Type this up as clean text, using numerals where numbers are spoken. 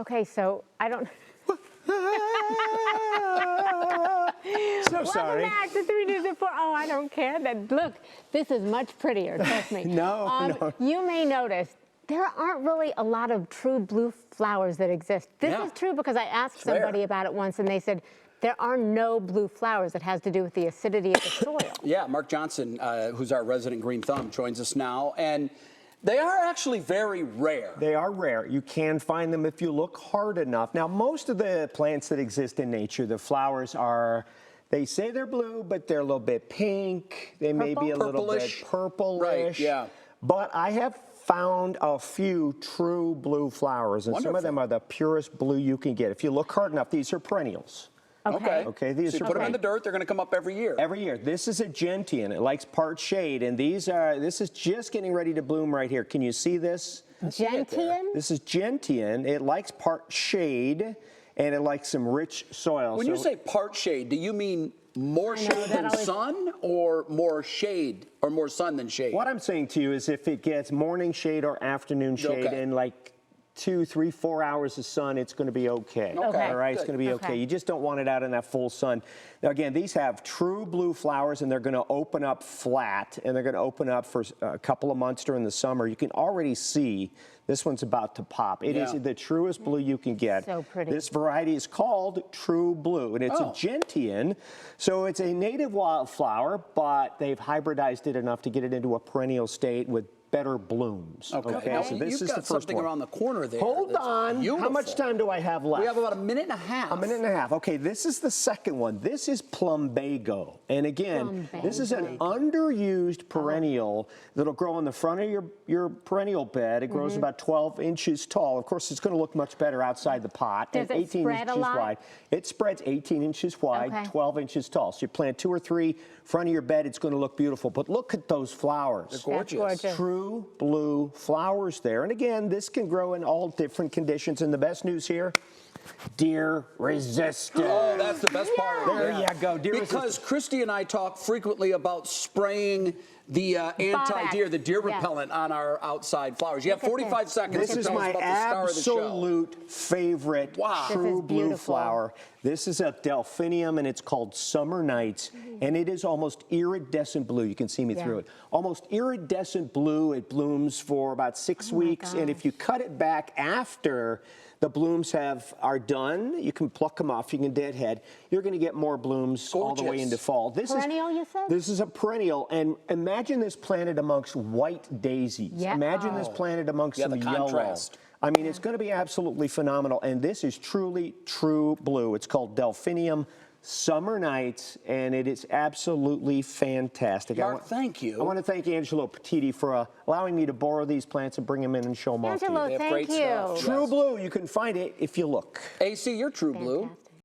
Okay, so I don't. So sorry. Welcome back to 3 News at 4. Oh, I don't care. Look, this is much prettier, trust me. No. You may notice there aren't really a lot of true blue flowers that exist. This is true because I asked somebody about it once and they said there are no blue flowers. It has to do with the acidity of the soil. Yeah, Mark Johnson, who's our resident green thumb, joins us now. And they are actually very rare. They are rare. You can find them if you look hard enough. Now, most of the plants that exist in nature, the flowers are, they say they're blue, but they're a little bit pink. They may be a little bit purplish. Right, yeah. But I have found a few true blue flowers, and some of them are the purest blue you can get. If you look hard enough, these are perennials. Okay. These so you put them in the dirt, they're going to come up every year. Every year. This is a gentian. It likes part shade, and this is just getting ready to bloom right here. Can you see this? Gentian? This is gentian. It likes part shade, and it likes some rich soil. When you say part shade, do you mean more shade than sun, or more shade, or more sun than shade? What I'm saying to you is if it gets morning shade or afternoon shade and like 2, 3, 4 hours of sun, it's going to be okay. All right, it's going to be okay. You just don't want it out in that full sun. Now, again, these have true blue flowers, and they're going to open up flat, and they're going to open up for a couple of months during the summer. You can already see this one's about to pop. It is the truest blue you can get. So pretty. This variety is called True Blue, and it's a gentian. So it's a native wildflower, but they've hybridized it enough to get it into a perennial state with better blooms. Okay. So this You've is got the first something one. around the corner there. Hold on. Beautiful. How much time do I have left? We have about a minute and a half. A minute and a half. Okay, this is the second one. This is plumbago. And again, this is an underused perennial that'll grow in the front of your perennial bed. It grows about 12 inches tall. Of course, it's going to look much better outside the pot. Does it 18 spread inches a lot? wide. It spreads 18 inches wide, 12 inches tall. So you plant 2 or 3 front of your bed, it's going to look beautiful. But look at those flowers. They're gorgeous. That's gorgeous. True blue flowers there. And again, this can grow in all different conditions. And the best news here, deer resistant. Oh, that's the best part. There you go. Deer because Christy and I talk frequently about spraying the anti-deer, the deer repellent on our outside flowers. You have 45 seconds This to is tell us my about the star of the show. absolute favorite true This is blue beautiful. flower. This is a delphinium, and it's called Summer Nights, and it is almost iridescent blue. You can see me through it. Almost iridescent blue. It blooms for about 6 weeks, and if you cut it back after the blooms are done, you can pluck them off. You can deadhead. You're going to get more blooms all the way into fall. This perennial, you said? This is a perennial, and imagine this planted amongst white daisies. Imagine this planted amongst some yellow. I mean, it's going to be absolutely phenomenal, and this is truly true blue. It's called Delphinium Summer Nights, and it is absolutely fantastic. Mark, thank you. I want to thank Angelo Petiti for allowing me to borrow these plants and bring them in and show them off to you. Angelo, thank you. True blue, you can find it if you look. AC, you're true blue.